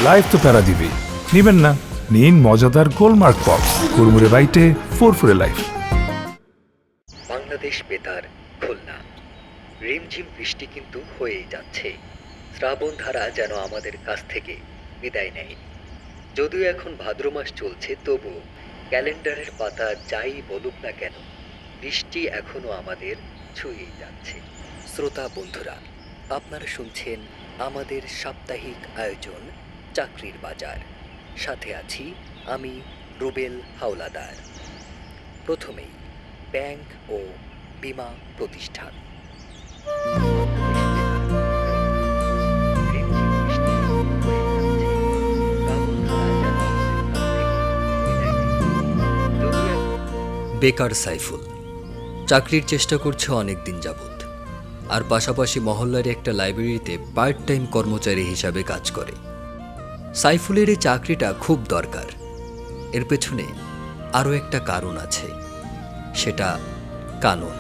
Life তো প্যারা দিবেই। নিবেন না, নিন মজাদার গোলমার্ক পপস, কুড়মুড়ে বাইটে ফুরফুরে লাইফ। বাংলাদেশ বেতার খুলনা। রিমঝিম বৃষ্টি কিন্তু হয়েই যাচ্ছে। শ্রাবণ ধারা যেন আমাদের কাছ থেকে বিদায় নেয়নি। যদিও এখন ভাদ্র মাস চলছে, তবু ক্যালেন্ডারের পাতা যাই বলুক না কেন, বৃষ্টি এখনো আমাদের ছুঁয়েই যাচ্ছে। শ্রোতা বন্ধুরা, আপনারা শুনছেন আমাদের সাপ্তাহিক আয়োজন চাকরির বাজার। সাথে আছি আমি রুবেল হাওলাদার। প্রথমেই ব্যাংক ও বীমা প্রতিষ্ঠান। বেকার সাইফুল চাকরির চেষ্টা করছে অনেক দিন যাবৎ, আর পাশাপাশি মহল্লার একটা লাইব্রেরিতে পার্ট টাইম কর্মচারী হিসাবে কাজ করে। সাইফুলের এই চাকরিটা খুব দরকার। এর পেছনে আরও একটা কারণ আছে, সেটা কানুন।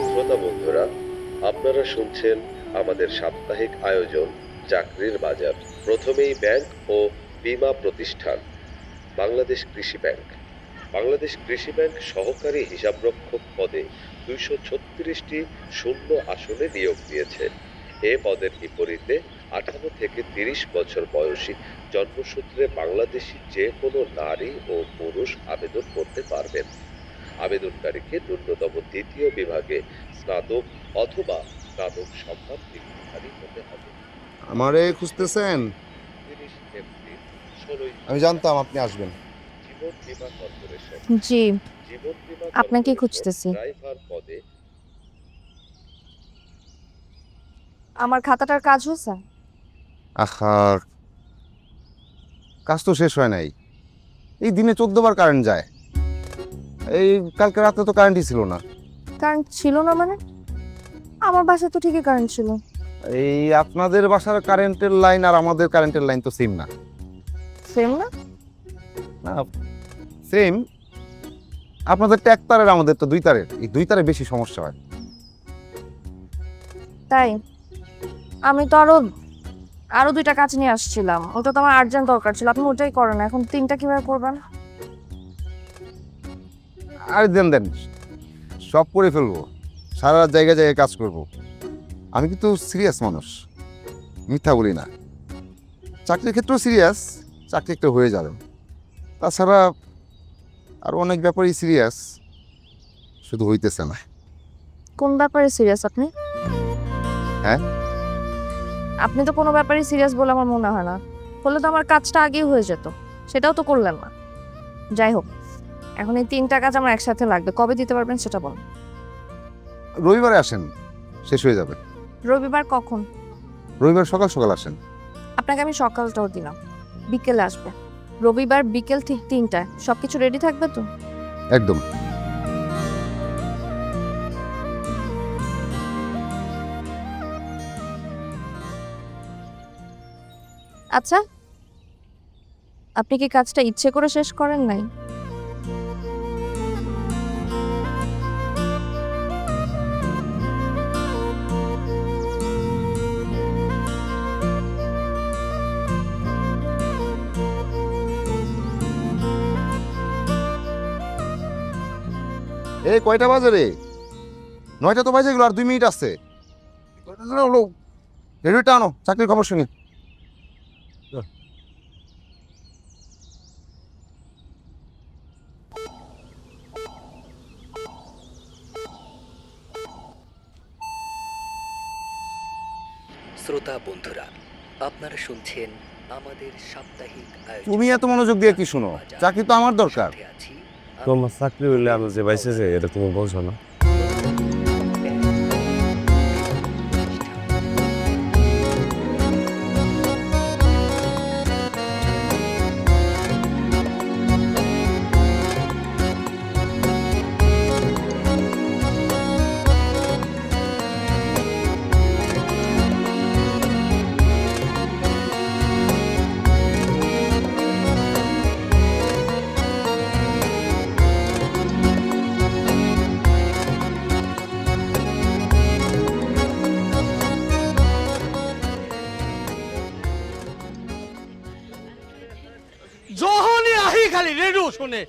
শ্রোতা বন্ধুরা, আপনারা শুনছেন আমাদের সাপ্তাহিক আয়োজন চাকরির বাজার। প্রথমেই ব্যাংক ও বীমা প্রতিষ্ঠান। বাংলাদেশ কৃষি ব্যাংক। বাংলাদেশ কৃষি ব্যাংক সহকারী হিসাবরক্ষক পদে 236টি শূন্য আসনে নিয়োগ দিয়েছে। এ পদের বিপরীতে 18 থেকে 30 বছর বয়সী জন্মসূত্রে বাংলাদেশী যে কোনো নারী ও পুরুষ আবেদন করতে পারবেন। আবেদনকারীকে ন্যূনতম দ্বিতীয় বিভাগে স্নাতক অথবা স্নাতক সম্মান ডিগ্রিধারী হতে হবে। আমারে খুঁজতেছেন? 30 এপ্রিল 16 আমি জানতাম আপনি আসবেন। জীবন বীমা কর্পোরেশন। জি, জীবন বীমা আপনাকে কর্পোরেশন খুঁজতেছি। ড্রাইভার পদে। আমার খাতাটার কাজ হয়েছে? আহার, কাজ তো শেষ হয় নাই। এই দিনে 14 বার কারেন্ট যায়। এই কালকে রাতে তো কারেন্টই ছিল না। কারেন্ট ছিল না মানে? আমার বাসায় তো ঠিকই কারেন্ট ছিল। এই আপনাদের বাসার কারেন্টের লাইন আর আমাদের কারেন্টের লাইন তো সেম না। সেম না? না, সেম। আপনাদেরটা এক তারের, আমাদের তো 2 তারের। এই 2 তারে বেশি সমস্যা হয়। তাই আমি তো আরো 2টা কাজ নিয়ে আসছিলাম, ওটা তো আমার আর্জেন্ট দরকার ছিল। আপনি ওটাই করেন, এখন 3টা কিভাবে করবেন? আর দেন দেন, সব করে ফেলবো। সারা রাত জায়গায় জায়গায় কাজ করব। আমি কিন্তু সিরিয়াস মানুষ, মিথ্যা বলি না। চাকরির ক্ষেত্রেও সিরিয়াস, চাকরি একটা হয়ে যাবে। তাছাড়া আরও অনেক ব্যাপারই সিরিয়াস, শুধু হইতেছে না। কোন ব্যাপারে সিরিয়াস আপনি? হ্যাঁ? আপনি তো কোনো ব্যাপারে সিরিয়াস বলে আমার মনে হয় না। হলে তো আমার কাজটা আগেই হয়ে যেত, সেটাও তো করলেন না। যাই হোক, এখন এই 3টা কাজ আমার একসাথে লাগবে। কবে দিতে পারবেন সেটা বলুন। রবিবারে আসেন, শেষ হয়ে যাবে। রবিবার কখন? রবিবার সকাল সকাল আসেন। আপনাকে আমি সকালটাও দিলাম, বিকেলে আসবে। রবিবার বিকেল ঠিক 3টায় সবকিছু রেডি থাকবে তো? একদম। আচ্ছা, আপনি কি কাজটা ইচ্ছে করে শেষ করেন নাই? এই কয়টা বাজে রে? 9টা তো বাজে গেল, আর 2 মিনিট আছে। রেডিওটা আনো, চাকরির খবর শুনি। শ্রোতা বন্ধুরা, আপনারা শুনছেন আমাদের সাপ্তাহিক আয়োজন। তুমি এত মনোযোগ দিয়ে কি শুনো? চাকরি তো আমার দরকার। সাথে আছি তোমার চাকরি হইলে আমি যে বাইসে যে এটা তুমি বলছো না। যখনই আহি খালি রেডিও শুনে,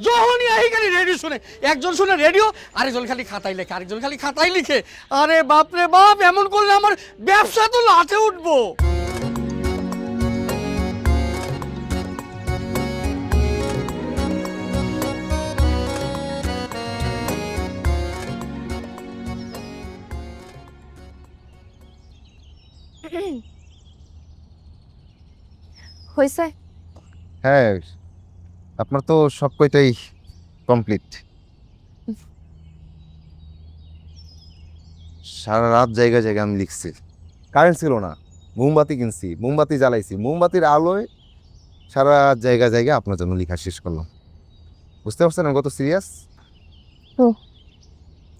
যখনই আহি খালি রেডিও শুনে, একজন শুনে রেডিও, আরেকজন খালি খাতায় লেখে, আরেকজন খালি খাতায় লিখে। আরে বাপ রে বাপ, এমন করলে আমার ব্যবসা তো লাটে উঠবো। হয়েছে? হ্যাঁ, আপনার তো সব কয়টাই কমপ্লিট। সারা রাত জায়গায় জায়গায় আমি লিখছি, কারেন্ট ছিল না, মোমবাতি কিনছি, মোমবাতি জ্বালাইছি, মোমবাতির আলোয় সারা রাত জায়গায় জায়গায় আপনার জন্য লেখা শেষ করলাম। বুঝতে পারছেন আমি কত সিরিয়াস?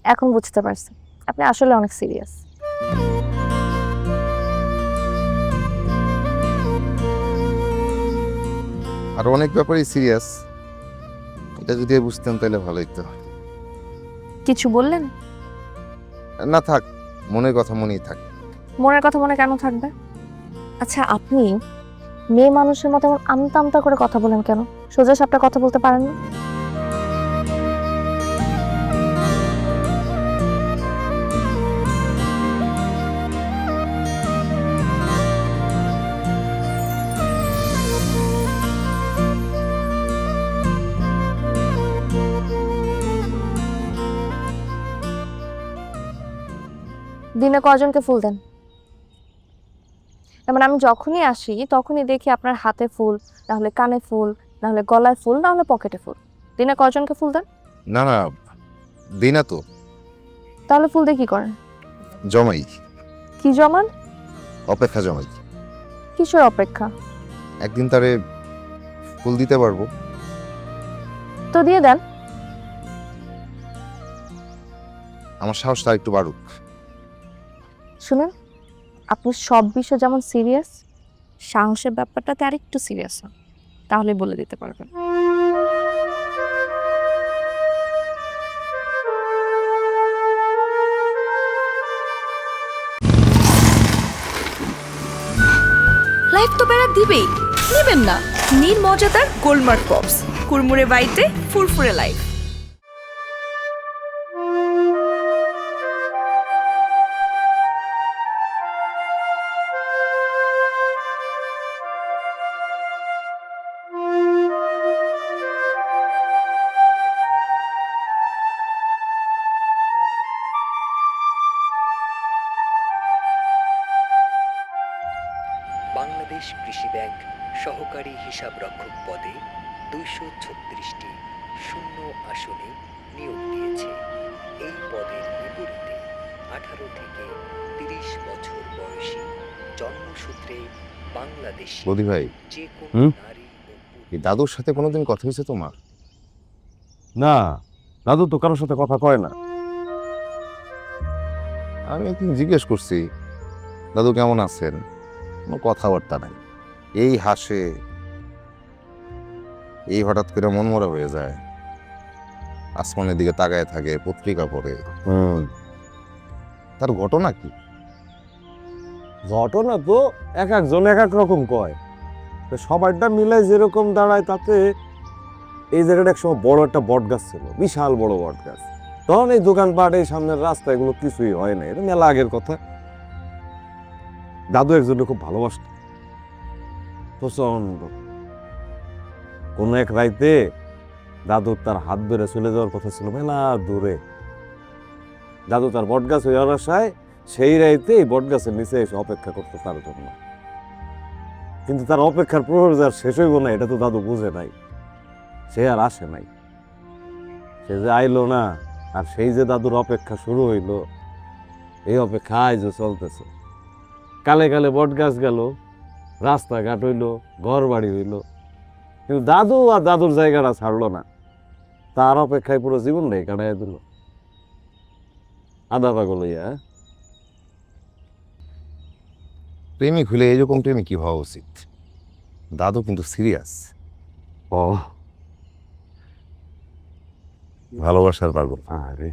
এখন বুঝতে পারছি আপনি আসলে অনেক সিরিয়াস। আর অনেক ব্যাপারেই সিরিয়াস, এটা যদি বুঝতেন তাহলে ভালো হতো। কিছু বললেন? না থাক, মনের কথা মনেই থাক। মনের কথা মনে কেন থাকবে? আচ্ছা, আপনি মেয়ে মানুষের মতো এমন আমতা আমতা করে কথা বলেন কেন? সোজা সাপটা কথা বলতে পারেন না? দিনে কয়জনকে ফুল দেন? মানে আমি যখনই আসি তখনই দেখি আপনার হাতে ফুল, না হলে কানে ফুল, না হলে গলায় ফুল, না হলে পকেটে ফুল। দিনে কয়জনকে ফুল দেন? না না, দিই না তো। তাহলে ফুল দিয়ে কি করেন? জমাই। কি জমান? অপেক্ষা জমাই। কিসের অপেক্ষা? একদিন তারে ফুল দিতে পারবো। তো দিয়ে দেন। আমার সাহসটা একটু বাড়ুক। শুনেন, আপনি সব বিষয় যেমন সিরিয়াস, সাহসের ব্যাপারটাতে আরেকটু সিরিয়াস হন, তাহলে বলে দিতে পারবেন। লাইফ তো প্যারা দিবেই, নেবেন না? নিন মজাদার গোলমার্ক পপস, কুরমুরে বাইটে ফুরফুরে লাইফ। বাংলাদেশ কৃষি ব্যাংক সহকারী হিসাবরক্ষক পদে 236টি শূন্য আসনে নিয়োগ দিয়েছে। এই পদের বিপরীতে 18 থেকে 30 বছর বয়সী জন্মসূত্রে বাংলাদেশী বৌদি ভাই, যে কোনো হুম? নারী ও পুরুষ এই দাদুর সাথে কোনোদিন কথা হয়েছে তোমার? না, দাদু তো কারোর সাথে কথা কয় না। আমি একদিন জিজ্ঞেস করছি দাদু কেমন আছেন, কোনো কথাবার্তা নাই। এই হাসে, এই হঠাৎ করে মনমরা হয়ে যায়, আসমানের দিকে তাকায় থাকে, পত্রিকা পড়ে। তার ঘটনা কি? ঘটনা তো এক একজন এক এক রকম কয়, তো সবারটা মিলাই যেরকম দাঁড়ায় তাতে এই জায়গাটা একসময় বড় একটা বট গাছ ছিল, বিশাল বড় বট গাছ। তখন এই দোকানপাট, এই সামনের রাস্তা, এগুলো কিছুই হয় না, এটা মেলা আগের কথা। দাদু একজনকে খুব ভালোবাসত প্রচন্ড। কোন এক রাইতে দাদু তার হাত ধরে চলে যাওয়ার কথা ছিল মেলা দূরে। দাদু তার বট গাছ হয়ে আসায় সেই রাইতে এই বট গাছের নিচে এসে অপেক্ষা করতে তার জন্য। কিন্তু তার অপেক্ষার প্রহর যে আর শেষ হইব না এটা তো দাদু বুঝে নাই, সে আর আসে নাই। সে যে আইলো না, আর সেই যে দাদুর অপেক্ষা শুরু হইল, এই অপেক্ষা আজও চলতেছে। কালে কালে বট গাছ গেল, রাস্তাঘাট হইল, ঘর বাড়ি হইল, কিন্তু দাদু আর দাদুর জায়গাটা ছাড়লো না। তার অপেক্ষায় পুরো জীবনটাই কাটাইয়া দিল আদা পাগল হইয়া। প্রেমিক হলে এরকম প্রেমিক কি হওয়া উচিত? দাদু কিন্তু সিরিয়াস। ও ভালোবাসার পাগল। আরে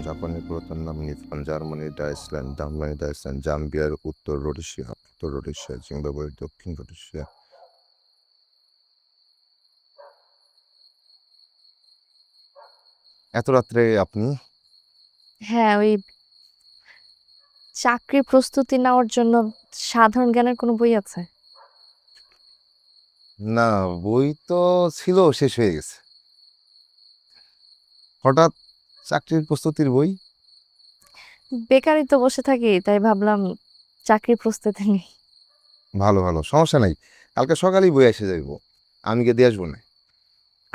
জাপানের পুরাতন নাম নিপন, জার্মানির ডাইসল্যান্ড, জার্মানির ডাইসল্যান্ড, জাম্বিয়ার উত্তর রোডেশিয়া, জিম্বাবুয়ের দক্ষিণ রোডেশিয়া। এত রাত্রে আপনি? হ্যাঁ, ওই চাকরির প্রস্তুতি নেওয়ার জন্য সাধারণ জ্ঞানের কোনো বই আছে? না, বই তো ছিল, শেষ হয়ে গেছে। হঠাৎ চাকরির প্রস্তুতির বই? বেকারই তো বসে থাকি, তাই ভাবলাম চাকরির প্রস্তুতি নেই। ভালো ভালো, সমস্যা নাই। কালকে সকালেই বই এসে যাইব, আমি গিয়ে দিয়ে আসবো না।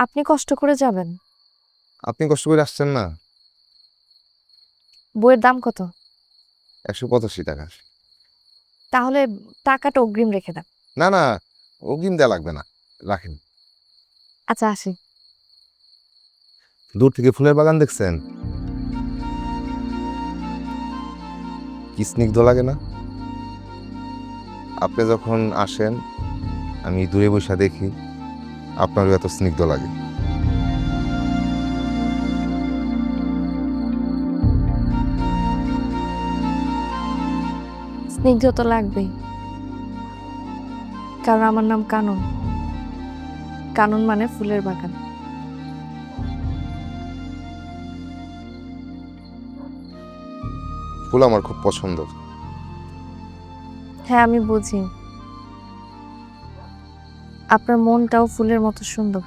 আপনি কষ্ট করে যাবেন? আপনি কষ্ট করে আসছেন না। বইয়ের দাম কত? 185 টাকা। তাহলে টাকাটা অগ্রিম রেখে দেন। না না, অগ্রিম দেওয়া লাগবে না, রাখেন। আচ্ছা, আসি। দূর থেকে ফুলের বাগান দেখছেন? কি স্নিগ্ধ লাগে না? আপনি যখন আসেন আমি দূরে বসে দেখি, আপনারও এত স্নিগ্ধ লাগে। স্নিগ্ধ তো লাগবেই, কারণ আমার নাম কানন। কানন মানে ফুলের বাগান। ফুল আমার খুব পছন্দ। হ্যাঁ, আমি বুঝি। আপনার মনটাও ফুলের মতো সুন্দর।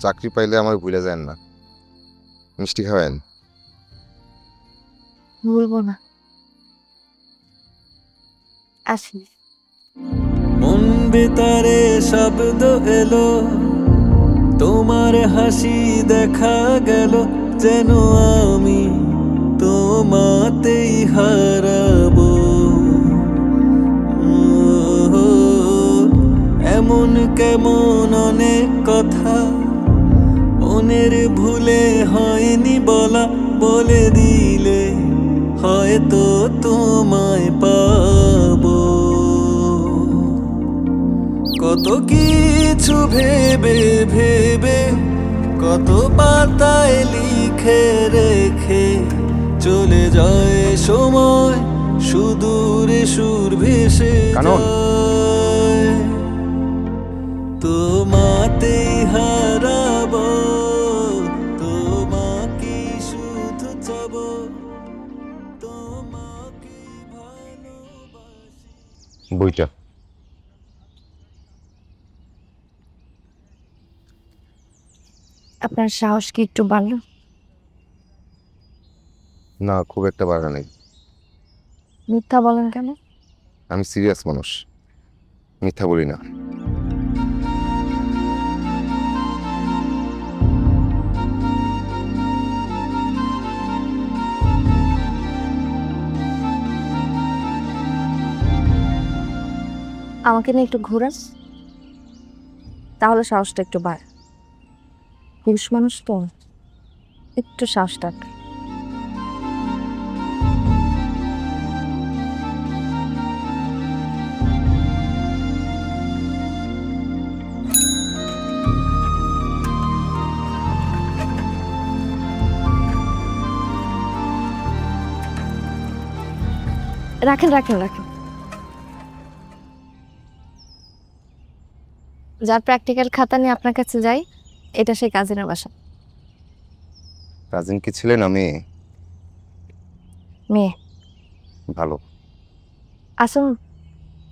চাকরি পাইলে আমার ভুলে যান না, মিষ্টি খাবেন। ভুলবো না। আসি। মন বেতারে শব্দ এলো, তোমার হাসি দেখা গেল, যেন আমি তোমাতেই হারাবো। এমন কেমন অনেক কথা মনের ভুলে হয়নি বলা, বলে দিলে হয়তো তোমায় পাবো। কত কিছু ভেবে ভেবে, কত পাতায় লিখে রেখে, চলে যায় সময় সুদূরে সুর ভেসে কানন। যায়। তোমাতেই হারাবো, তোমাকে শুধু চাবো, তোমাকে ভালোবাসি। বইটা আপনার সাহস কি একটু বাড়লো? না, খুব একটা বাড়া নেই। মিথ্যা বলেন কেন? আমি সিরিয়াস মানুষ, মিথ্যা বলি না। আমাকে নিয়ে একটু ঘোরাস, তাহলে সাহসটা একটু বাড়ে। পুরুষ মানুষ তো, একটু সাহসটা। রাখেন রাখেন রাখেন। যার প্র্যাকটিক্যাল খাতা নিয়ে আপনার কাছে যাই, এটা সেই কাজিনের বাসা। কাজিন কি ছিলেন? আমি মেয়ে। ভালো আসুন,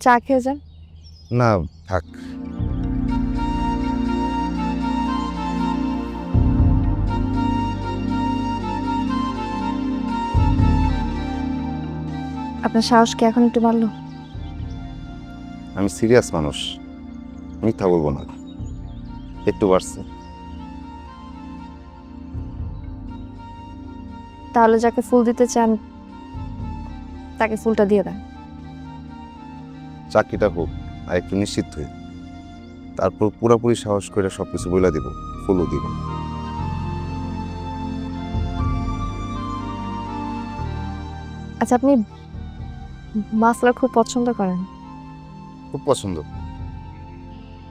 চা খেয়ে যান। না, থাক। আপনার সাহস কি এখন একটু বাড়লো? আমি সিরিয়াস মানুষ, মিথ্যা বলবো না। একটু বাড়ছে। তাহলে যাকে ফুল দিতে চান তাকে ফুলটা দিয়ে দেন। চাকরিটা হোক, আর একটু নিশ্চিত হই, তারপর পুরোপুরি সাহস করে সবকিছু বলে দিব, ফুলও দিব। আচ্ছা, আপনি মাফলার খুব পছন্দ করেন, খুব পছন্দ।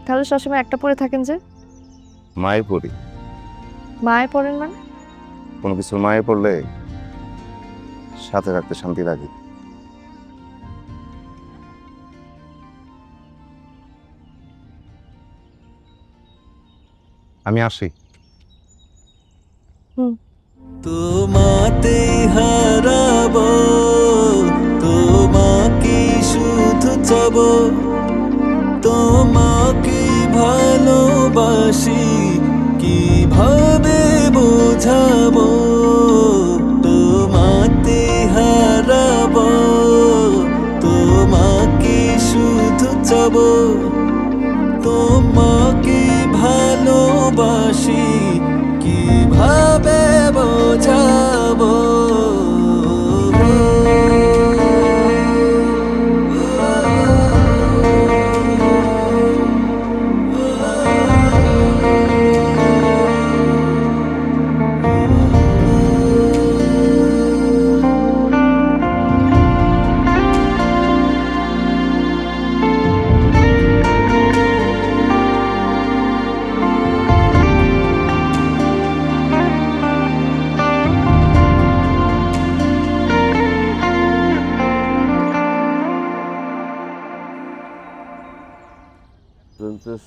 তাহলে সবসময় একটা পরে থাকেন যে? মায়ে পড়ি। মায়ে পড়েন মানে? কোনো কিছুর মায়ে পড়লে সাথে রাখতে শান্তি লাগে। আমি আসি। তোমাতে হারাবো, তোমাকে শুধু চাবো, তোমাকে ভালোবাসি কিভাবে বোঝাবো। তোমাতে হারাবো, তোমাকে শুধু চাবো, তোমাকে ভালোবাসি কিভাবে বোঝাবো।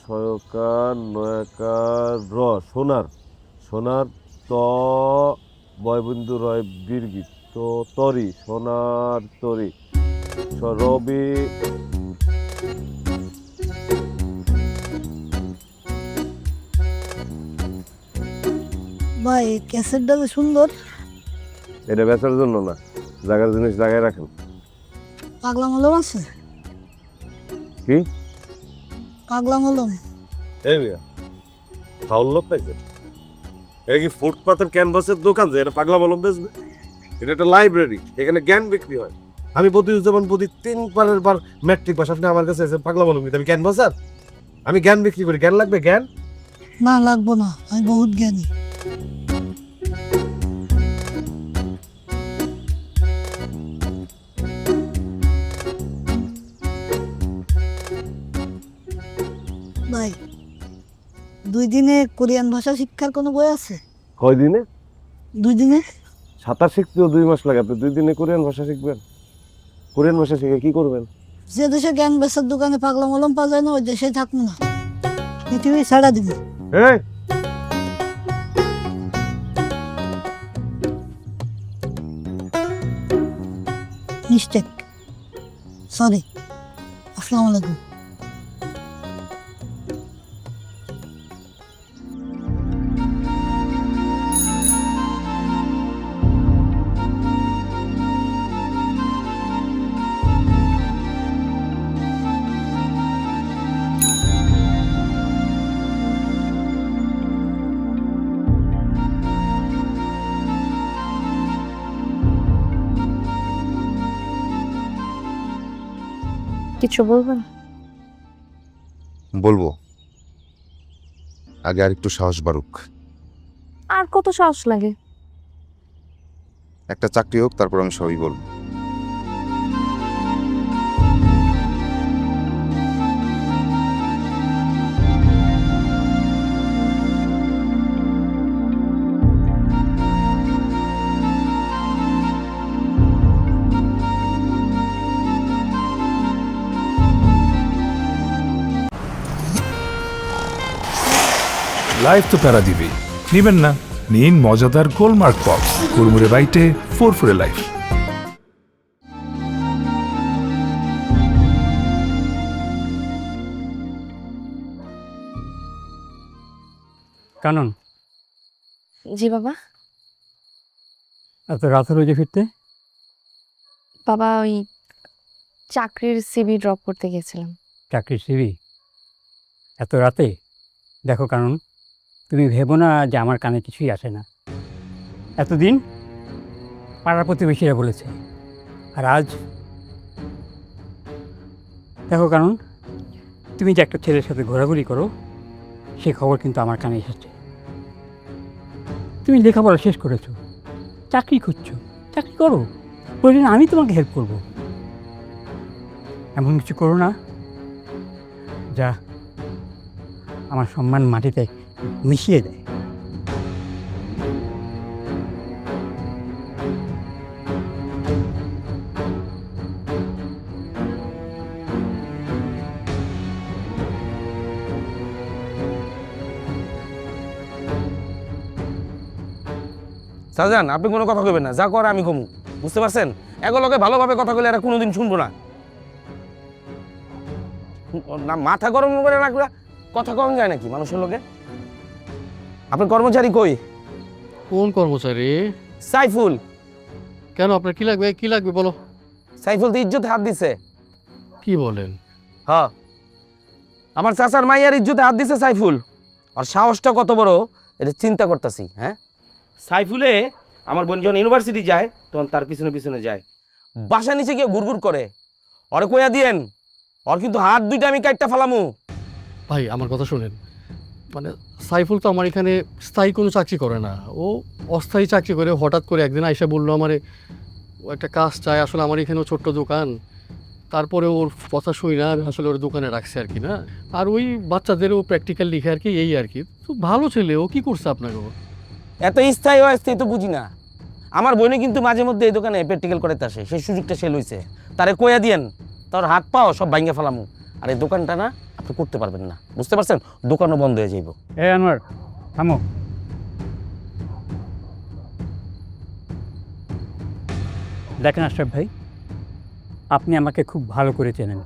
সয়কার নয়াকার র সোনার সোনার ত বয়বন্ধু রয় বীরগীত তো তরি সোনার তরি রবি ভাই ক্যাসেটটা তো সুন্দর। এটা বেচার জন্য না, জায়গার জিনিস জায়গায় রাখেন। পাগলা মলম আছে? কি পাগলা মলম? এই মিয়া ফাউল লোক পাইছে? এটা কি ফুটপাতের ক্যানভাসের দোকান যে এটা পাগলা মলম বেচবে? এটা একটা লাইব্রেরি, এখানে জ্ঞান বিক্রি হয়। আমি যেমন প্রতি 3 বারের বার ম্যাট্রিক পাস, আপনি আমার কাছে এসে পাগলা মলম নিতে? আমি ক্যানভাসার? আমি জ্ঞান বিক্রি করি। জ্ঞান লাগবে? জ্ঞান না লাগবো না, আমি বহুত জ্ঞানী। ভাই 2 দিনে কোরিয়ান ভাষা শিক্ষার কোনো বই আছে? কয় দিনে? 2 দিনে। সাঁতার শিখতেও 2 মাস লাগে, আপনি 2 দিনে কোরিয়ান ভাষা শিখবেন? কোরিয়ান ভাষা শিখে কি করবেন? যে দেশে জ্ঞান বেচার দোকানে পাগলা মলম পাওয়া যায় না, ওই দেশে থাকবো না, পৃথিবী ছাড়া দিব। এই মিস্টেক, সরি, আসসালামু আলাইকুম। কিছু বলবেন? বলবো, আগে আর একটু সাহস বাড়ুক। আর কত সাহস লাগে? একটা চাকরি হোক, তারপর আমি সবই বলবো। লাইফ তো প্যারা দিবেই, নিবেন না? নিন মজাদার গোলমার্ক পপস, কুড়মুড়ে বাইটে ফুরফুরে লাইফ। কানন, জি বাবা। এত রাত হলো যে ফিরতে? বাবা ওই চাকরির সিভি ড্রপ করতে গেছিলাম। চাকরির সিভি এত রাতে? দেখো কানন, তুমি ভেবো না যে আমার কানে কিছুই আসে না। এতদিন পাড়ার প্রতিবেশীরা বলেছে, আর আজ দেখো কানন, তুমি যে একটা ছেলের সাথে ঘোরাঘুরি করো সে খবর কিন্তু আমার কানে এসেছে। তুমি লেখাপড়া শেষ করেছো, চাকরি খুঁজছো, চাকরি করো, প্রয়োজনে আমি তোমাকে হেল্প করব। এমন কিছু করো না যা আমার সম্মান মাটিতে মিশিয়ে দেয়। শাহজাহান, আপনি কোনো কথা কইবেন না, যা করে আমি কমু, বুঝতে পারছেন? এগুলোকে ভালোভাবে কথা কইলে এরা কোনোদিন শুনবো না। না মাথা গরম করে রাখলে কথা কম যায় নাকি মানুষের লোকে? আপনার কর্মচারী কই? কোন কর্মচারী? সাইফুল। কেন আপনার কি লাগবে? কি লাগবে বলো। সাইফুল তো ইজ্জতে হাত দিছে। কি বলেন? হ্যাঁ, আমার চাচার মাইয়ার ইজ্জতে হাত দিছে সাইফুল। আর সাহসটা কত বড় এটা চিন্তা করতেছি। হ্যাঁ, সাইফুলে আমার বোন যখন ইউনিভার্সিটি যায় তখন তার পিছনে পিছনে যায়, বাসা নিচে গিয়ে ঘুরঘুর করে। ওরে কইয়া দিয়েন, ওর কিন্তু হাত দুইটা আমি কাটটা ফালামু। ভাই আমার কথা শোনেন, মানে সাইফুল তো আমার এখানে স্থায়ী কোনো চাকরি করে না, ও অস্থায়ী চাকরি করে। হঠাৎ করে একদিন আইসা বললো আমারে ও একটা কাজ চায়। আসলে আমার এখানেও ছোট্ট দোকান, তারপরে ওর কথা শুই না আমি আসলে ওর দোকানে রাখছে আর কি। না আর ওই বাচ্চাদেরও প্র্যাকটিক্যাল লিখে আর কি, এই আর কি। খুব ভালো ছেলে, ও কি করছে আপনাকে? এত স্থায়ী অস্থায়ী তো বুঝি না। আমার বোনে কিন্তু মাঝে মধ্যে এই দোকানে প্র্যাকটিক্যাল করাতে আসে, সেই সুযোগটা সে লইছে। তারে কইয়া দিয়েন, তোর হাত পাও সব ভাঙ্গে ফেলামু। আর এই দোকানটা না আপনি করতে পারবেন না, বুঝতে পারছেন? দোকানও বন্ধ হয়ে যাইব। এ আনোয়ার, থামো। দেখেন আশরাফ ভাই, আপনি আমাকে খুব ভালো করে চেনেন।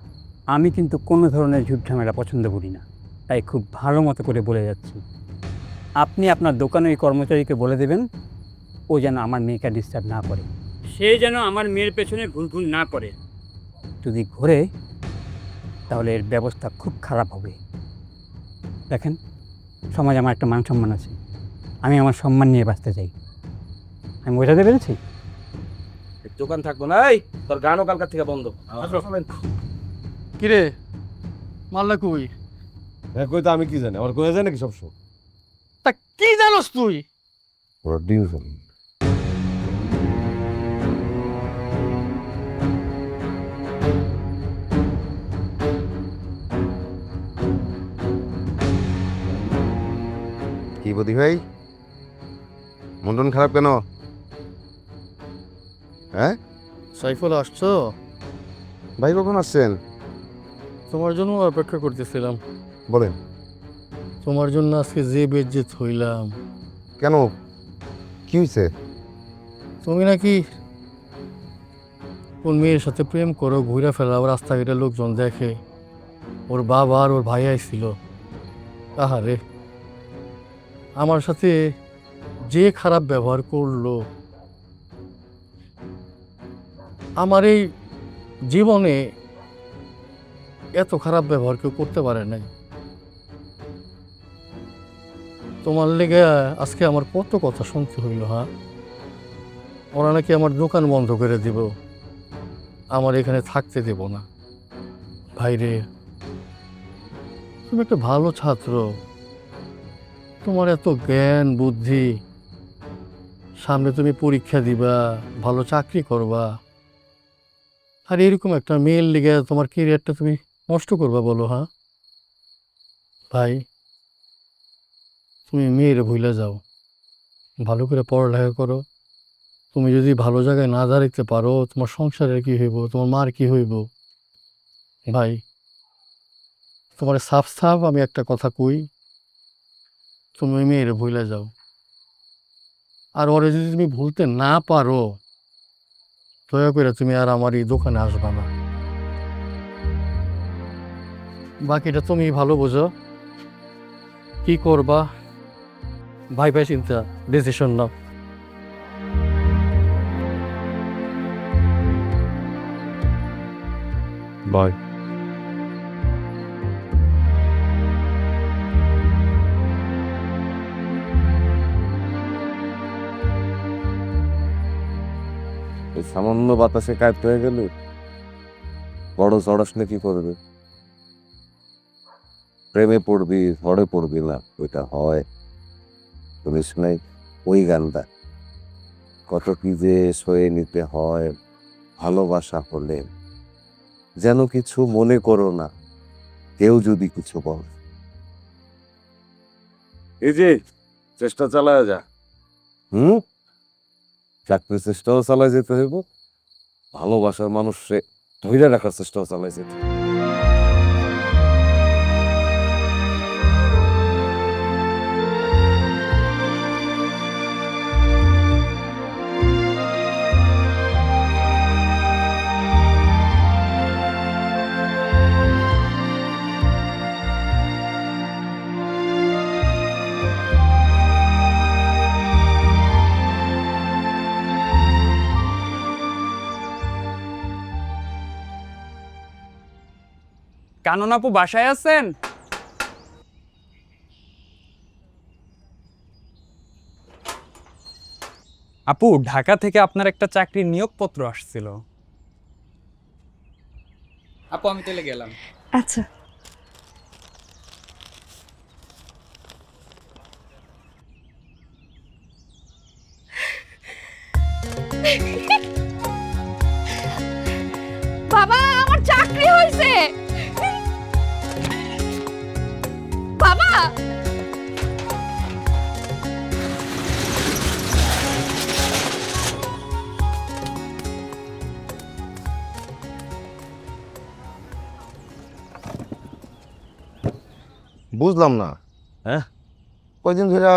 আমি কিন্তু কোনো ধরনের ঝুট ঝামেলা পছন্দ করি না, তাই খুব ভালো মতো করে বলে যাচ্ছি। আপনি আপনার দোকানের ওই কর্মচারীকে বলে দেবেন ও যেন আমার মেয়েকে ডিস্টার্ব না করে, সে যেন আমার মেয়ের পেছনে ভুল না করে। যদি ঘোরে তাহলে এর ব্যবস্থা খুব খারাপ হবে। দেখেন, সমাজে আমার একটা মান সম্মান আছে, আমি আমার সম্মান নিয়ে বাঁচতে চাই। আমি বোঝাতে পেরেছি? দোকান থাকবো না, এই তোর গানও কালকার থেকে বন্ধ। কিরে মাল্লা কই? হ্যাঁ, কই তো আমি কি জানি, আমার কয়ে যায় নাকি সবসময়? তা কি জানোস তুই? ওরা ডিউশন। কি বদি ভাই, মন টন খারাপ কেন? হ্যাঁ সাইফুল আসছো? ভাই কখন আসছেন? তোমার জন্য অপেক্ষা করতেছিলাম। বলেন। তোমার জন্য আজকে যে বেজ্জেত হইলাম। কেন, কি হয়েছে? তুমি নাকি কোন মেয়ের সাথে প্রেম করো, ঘুরে ফেলাও, রাস্তাঘাটে লোকজন দেখে। ওর বাবা আর ওর ভাই আইছিল। আহারে, আমার সাথে যে খারাপ ব্যবহার করলো, আমার এই জীবনে এত খারাপ ব্যবহার কেউ করতে পারে নাই। তোমার লেগে আজকে আমার কত কথা শুনতে হইল। হ্যাঁ, ওরা নাকি আমার দোকান বন্ধ করে দিব, আমার এখানে থাকতে দেব না। ভাইরে, তুমি একটা ভালো ছাত্র, তোমার এত জ্ঞান বুদ্ধি, সামনে তুমি পরীক্ষা দিবা, ভালো চাকরি করবা, আর এরকম একটা মেয়ের লেগে তোমার কেরিয়ারটা তুমি নষ্ট করবা বলো? হ্যাঁ ভাই, তুমি মেয়ের ভুলে যাও, ভালো করে পড়ালেখা করো। তুমি যদি ভালো জায়গায় না দাঁড়াইতে পারো, তোমার সংসারের কি হইব, তোমার মার কি হইব? ভাই, তোমার সাফ সাফ আমি একটা কথা কই, তুমি ওই মেয়েরে ভুলে যাও। আর ওরে যদি তুমি ভুলতে না পারো, দয়া করে তুমি আর আমার এই দোকানে আসবা না। বাকিটা তুমি ভালো বোঝো, কি করবা ভাই ভাই চিন্তা ডিসিশন নাও। বাই। এই সামান্য বাতাসে কায়িত হয়ে গেল, বড় চড়াস না কি করবে? প্রেমে পড়বি, ঝড়ে পড়বি না, ওইটা হয়। শুনিস নাই ওই গানটা? কত কি যে সয়ে নিতে হয় ভালোবাসা হলে, যেন কিছু মনে করো না কেউ যদি কিছু বল। এই যে চেষ্টা চালায় যা। চাকরির চেষ্টাও চালায় যেতে হইব, ভালোবাসার মানুষে ধৈর্য রাখার চেষ্টাও চালায় যেতে। কানন আপু বাসায় আছেন? আপু, ঢাকা থেকে আপনার একটা চাকরির নিয়োগপত্র আসছিল। আপু আমি চলে গেলাম। আচ্ছা। বাবা, আমার চাকরি হয়েছে। বাবা, বুঝলাম না। হ্যাঁ? কয়দিন ধরে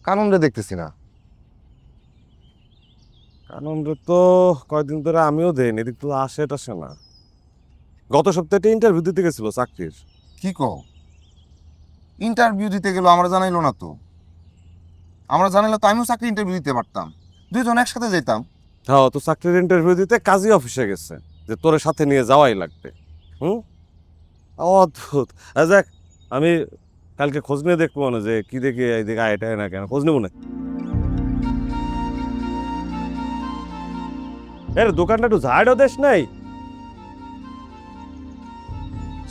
কাননরে দেখতেছি না। আনন্দ তো কয়েকদিন ধরে আমিও দেইনি, এদিক তো আসে টাসে না। গত সপ্তাহে ইন্টারভিউ দিতে গেছিল চাকরির। কি কও? ইন্টারভিউ দিতে গেল, আমরা জানাইলো না তো। আমরা জানাইলে তো আমিও চাকরি ইন্টারভিউ দিতে পারতাম, দুইজন একসাথে যেতাম। হ্যাঁ, তো চাকরির ইন্টারভিউ দিতে কাজী অফিসে গেছে, যে তোরে সাথে নিয়ে যাওয়াই লাগবে। অদ্ভুত। যাক, আমি কালকে খোঁজ নিয়ে দেখবো না যে কি দেখি এইদিকে আয়টায় না কেন, খোঁজ নেবো না। এর দোকানটা একটু ঝাড়ও দেশ নাই।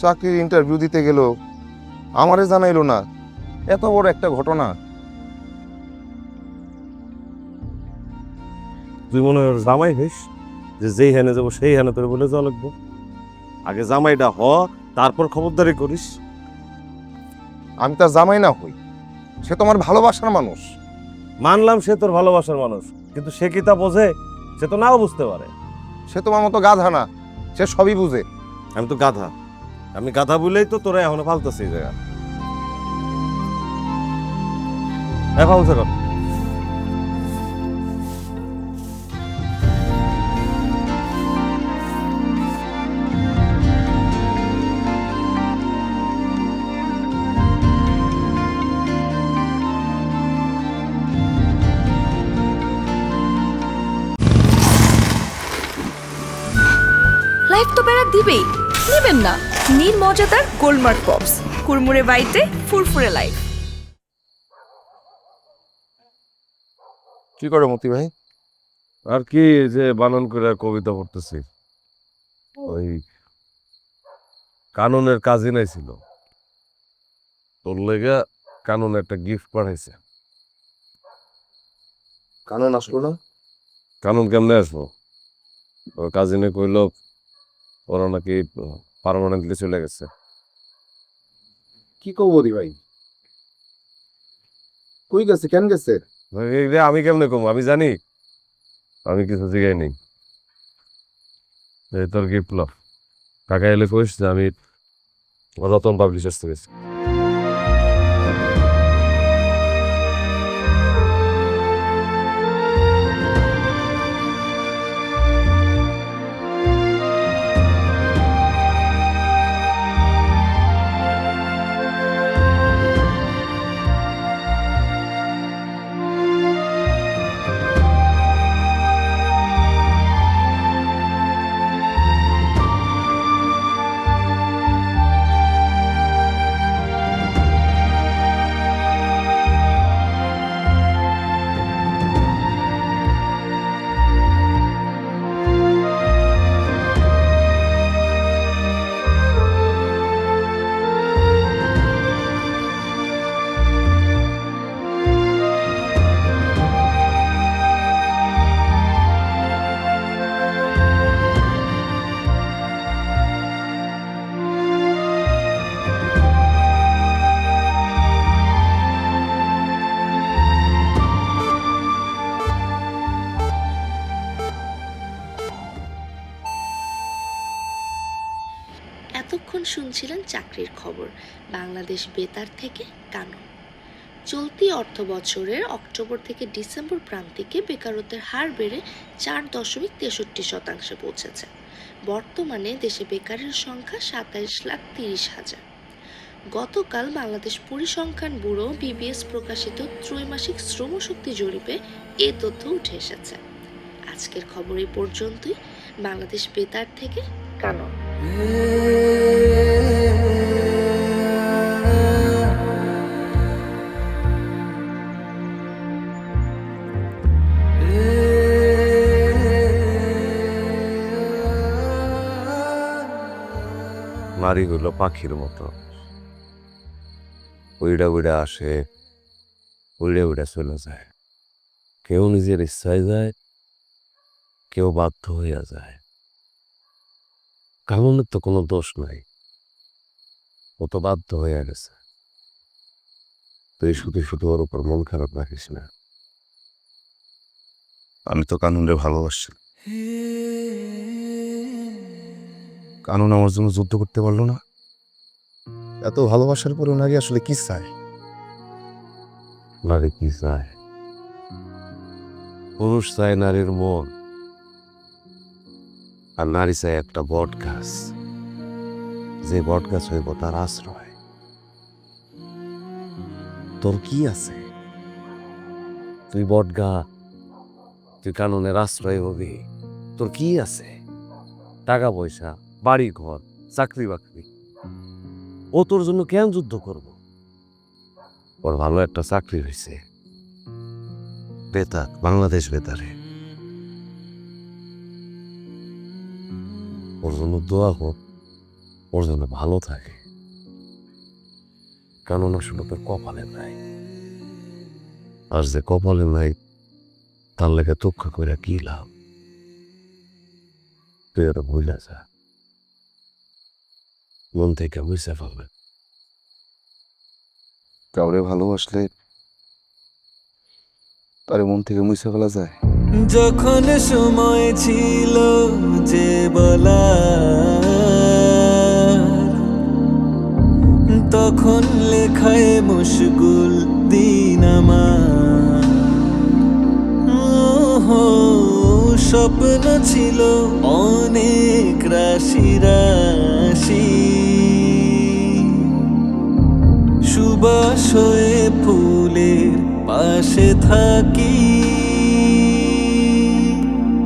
চাকরির ইন্টারভিউ দিতে গেল, আমারে জানাইলো না, এত বড় একটা ঘটনা। তুই মনে হয় জামাই হইস, যে যেই হানে যাবো সেই হানে তোর বলে যাওয়া লাগবো। আগে জামাইটা হ, তারপর খবরদারি করিস। আমি তার জামাই না হই, সে তোমার ভালোবাসার মানুষ। মানলাম সে তোর ভালোবাসার মানুষ, কিন্তু সে কি তা বোঝে? সে তো নাও বুঝতে পারে। সে তোমার মতো গাধা না, সে সবই বুঝে। আমি তো গাধা, আমি গাধা বলেই তো তোরা এখনো ফালতেছি এই জায়গা। ফালছে কর। লাইফ তো প্যারা দিবেই, নেবেন না? নীল মজাদার গোলমার্ক পপস, কুরমুরে বাইটে ফুরফুরে লাইফ। কি করে মতি ভাই? আর কি, যে বানান করে কবিতা পড়তেছি। ওই কাননের কাজই নাই ছিল, তোর লেগে কানন একটা গিফট পাঠাইছে। কানন আসলো না? কানন কেমনে আসবো? ওর কাজিনে কইল ওরা নাকি পার্মানেন্টলি চলে গেছে। কি কব মতি ভাই? কই গেছে, কেন গেছে? আমি কেমনে কম? আমি জানি, আমি কিছু জিগাই নেই। এই তোর গিফট ল, কাকা এলে কইস যে আমি রতন পাবলিশার্স থেকে। শুনছিলেন চাকরির খবর বাংলাদেশ বেতার থেকে কানন। চলতি অর্থ বছরের অক্টোবর থেকে ডিসেম্বর প্রান্তিকে বেকারত্বের হার বেড়ে 4.63% পৌঁছেছে। বর্তমানে দেশে বেকারের সংখ্যা 27,30,000। গতকাল বাংলাদেশ পরিসংখ্যান ব্যুরো বিবিএস প্রকাশিত ত্রৈমাসিক শ্রমশক্তি জরিপে এ তথ্য উঠে এসেছে। আজকের খবর এই পর্যন্তই। বাংলাদেশ বেতার থেকে কানন। নারীগুলো পাখির মতো উইড়া উইড়া আসে, উইড়ে উইড়া চলে যায়। কেউ নিজের ইচ্ছায় যায়, কেউ বাধ্য হইয়া যায়। কাননের তো কোনো দোষ নাই, ও তো বাধ্য হইয়া গেছে। তুই শুধু শুধু ওর উপর মন খারাপ রাখিস না। আমি তো কানুনরে ভালোবাসি। কানুন আমার জন্য যুদ্ধ করতে পারলো না। এত ভালোবাসার পরেও নারী আসলে কি চায়? নারী কি চায়? পুরুষ চায় নারীর মন, আর নারী চায় একটা বট গাছ, যে বট গাছ হইব তার আশ্রয়। তোর কি আছে? তুই বট গাছ, তুই কানুনের আশ্রয় হবি। তোর কি আছে? টাকা পয়সা, বাড়ি ঘর, চাকরি বাকরি। ও তোর জন্য কেন যুদ্ধ করব? ওর ভালো একটা চাকরি হয়েছে, বেতার, বাংলাদেশ বেতারে। ওর জন্য দোয়া হোক, ওর জন্য ভালো থাকে। কারণ আসলে তোর কপালে নাই, আর যে কপালে নাই তার লেগে দুঃখ করে কি লাভ? তুই ওটা ভুলে যা, মন থেকে বুঝতে পারবে। কাউরে ভালোবাসলে তার মন থেকে মুছে ফেলা যায়। যখন সময় ছিল যে বলা, তখন লেখায় মুশগুল দিন আমার। স্বপ্ন ছিল অনেক রাশি রাশি, সুবাস হয়ে ফুলের পাশে থাকি।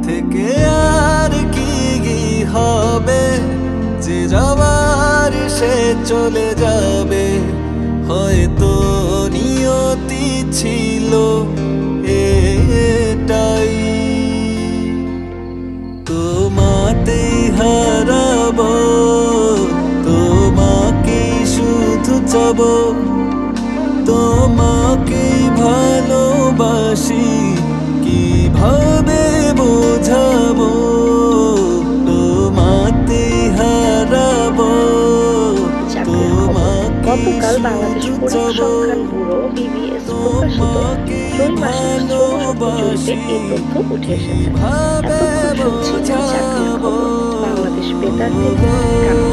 থেকে আর কি হবে, যে যাবার সে চলে যাবে। হয়তো নিয়তি ছিল এটাই, তোমাতে হারাবো, তোমাকে শুধু চাবো, তোমাকে ভালোবাসি কিভাবে বোঝাবো। তোমাতে হারাবো, গতকাল বাংলাদেশ পরিসংখ্যান ব্যুরো বিবিএস প্রকাশিত ত্রৈমাসিক শ্রমশক্তি জরিপে এই তথ্য উঠে এসেছে। এতক্ষণ শুনছিলেন চাকরির খবর বাংলাদেশ বেতার থেকে কানন।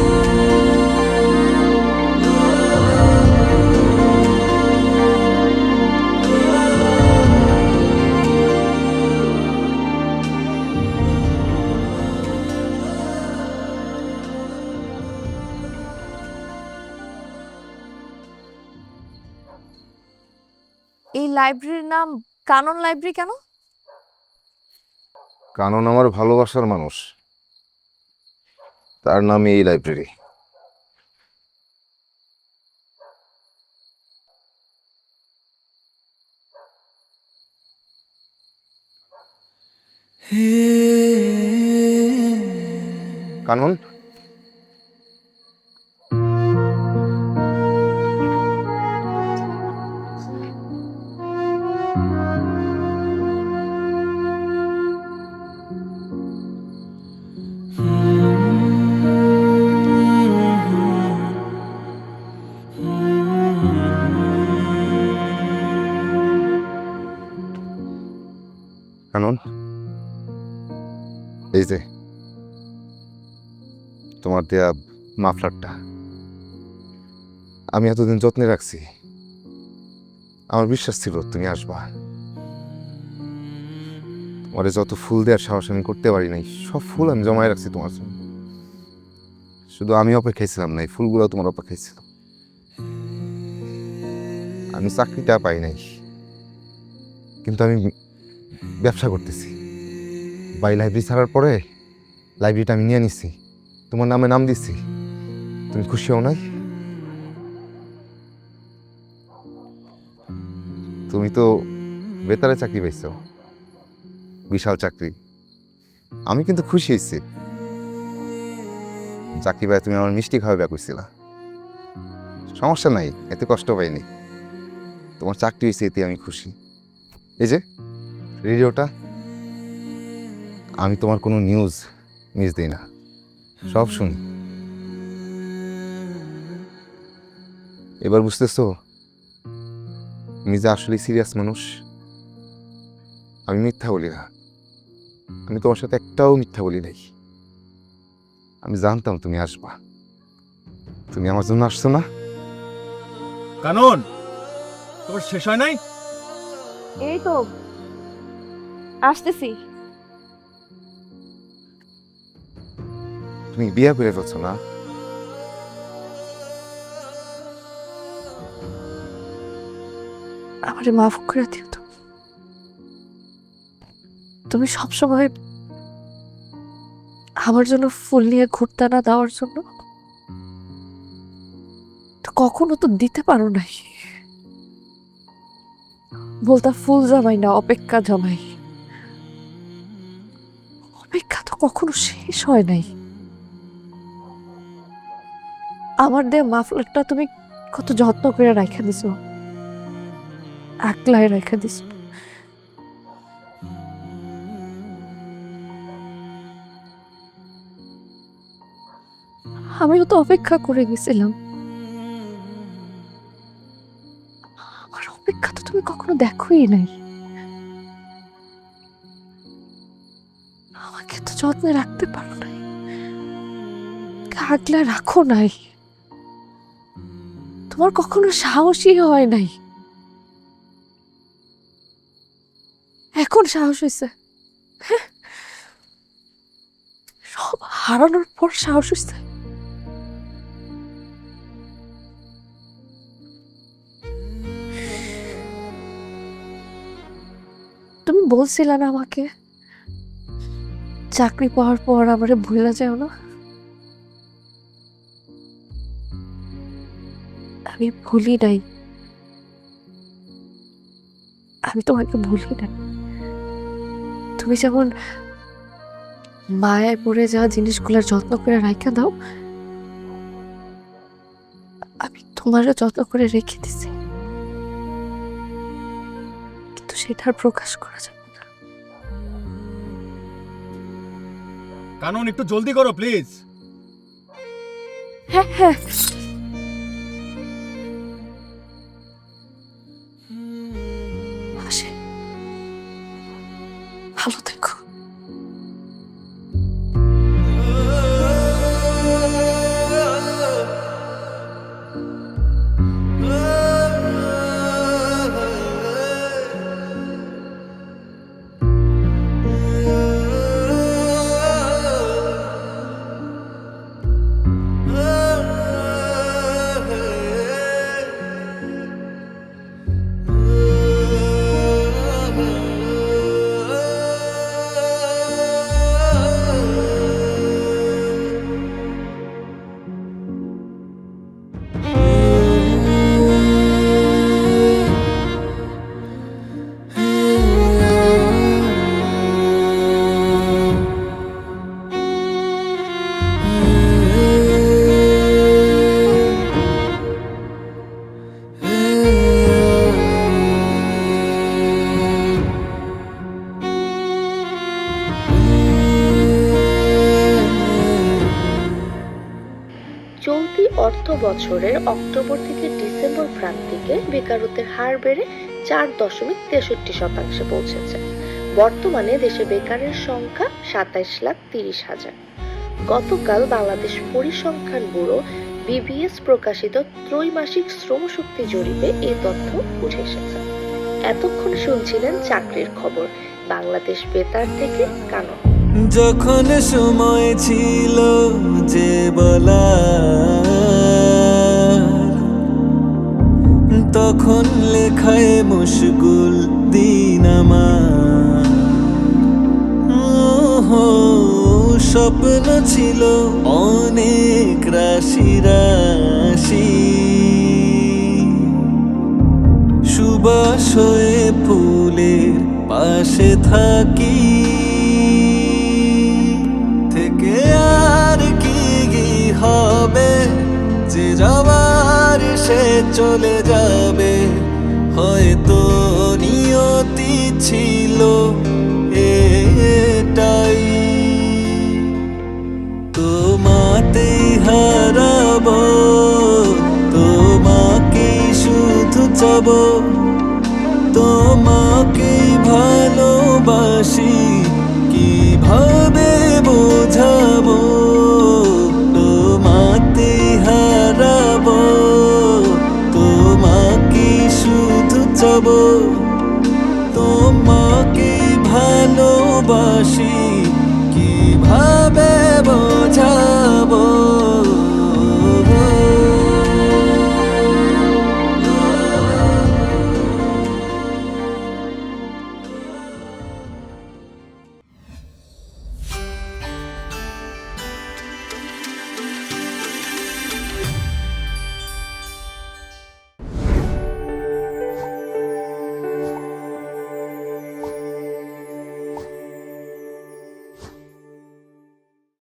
এই লাইব্রেরির নাম কানন লাইব্রেরি কেন? কানন আমার ভালোবাসার মানুষ, তার নামে এই লাইব্রেরি। কানন, কানন, এই যে তোমার দেয়া মাফলারটা। আমি এতদিন যত্নে রাখছি, আমার বিশ্বাস ছিল তুমি আসবা। তোমারে যত ফুল দেওয়ার সাহস আমি করতে পারি নাই, সব ফুল আমি জমায় রাখছি তোমার জন্য। শুধু আমি অপেক্ষায় ছিলাম না, এই ফুলগুলো তোমার অপেক্ষায় ছিল। আমি চাকরিটা পাই নাই, কিন্তু আমি ব্যবসা করতেছি। বাই লাইব্রেরি ছাড়ার পরে লাইব্রেরিটা আমি নিয়ে নিচ্ছি, তোমার নামে নাম দিচ্ছি। তুমি খুশি হও নাই? তুমি তো বেতারে চাকরি পাইছো, বিশাল চাকরি। আমি কিন্তু খুশি হয়েছি। চাকরি পাই তুমি আমার মিষ্টি খাওয়াবে কইছিলা, সমস্যা নাই, এতে কষ্ট পাইনি। তোমার চাকরি হয়েছে এতে আমি খুশি। এই যে রেডিওটা, আমি তোমার কোনো নিউজ মিস দিই না, সব শুনি। এবার বুঝতেছো আমি যে আসলে সিরিয়াস মানুষ। আমি মিথ্যা বলি না, আমি তোমার সাথে একটাও মিথ্যা বলি নাই। আমি জানতাম তুমি আসবা, তুমি আমার জন্য আসছো না। কানন, তোমার শেষ হয় নাই? এই তো আসতেছি। তুমি বিয়ে করে ফেলছো না? আমারে মাফ করে দিও তো। তুমি সবসময় আমার জন্য ফুল নিয়ে ঘুরতে না দেওয়ার জন্য তো কখনো তো দিতে পারো নাই। বলতা ফুল জমাই না, অপেক্ষা জমাই। অপেক্ষা তো কখনো শেষ হয় নাই। আমার দেয়া মাফলারটা তুমি কত যত্ন করে রাখা দিছো, আকলায় রাখা দিছো। আমিও তো অপেক্ষা করে গেছিলাম। আমার অপেক্ষা তো তুমি কখনো দেখোই নাই। আমাকে তো যত্নে রাখতে পারো নাই, আগলে রাখো নাই। তোমার কখনো সাহসই হয় নাই। এখন সাহস হয়েছে, সব হারানোর পর সাহস হয়েছে। তুমি বলছিলে না আমাকে চাকরি পাওয়ার পর আমারে ভুলে যাও না? আমি ভুলি নাই, আমি তোমাকে ভুলি নাই। তুমি যেমন মায়ায় পড়ে যাওয়া জিনিসগুলোর যত্ন করে রাখা দাও, আমি তোমারও যত্ন করে রেখে দিছি, কিন্তু সেটার প্রকাশ করা যাবে না। কানন, একটু জলদি করো প্লিজ। হ্যাঁ হ্যাঁ, আসে, ভালো থেকো। চলতি অর্থ বছরের অক্টোবর থেকে ডিসেম্বর প্রান্তিকে বেকারত্বের হার বেড়ে 4.63% পৌঁছেছে। বর্তমানে দেশে বেকারের সংখ্যা 27,30,000। গতকাল বাংলাদেশ পরিসংখ্যান ব্যুরো বিবিএস প্রকাশিত ত্রৈমাসিক শ্রমশক্তি জরিপে এই তথ্য উঠে এসেছে। এতক্ষণ শুনছিলেন চাকরির খবর বাংলাদেশ বেতার থেকে কানন। যখন সময় ছিল যে বলা, তখন লেখায় মশগুল দিন আমার। স্বপ্ন ছিল অনেক রাশি রাশি, সুবাস হয়ে ফুলের পাশে থাকি, থেকে আর কি হবে, যে যাবার সে চলে যাবে, হয়তো নিয়তি ছিল এটাই। তোমাতেই হারাবো, তোমাকেই শুধু চাবো, তোমাকেই ভালোবাসি,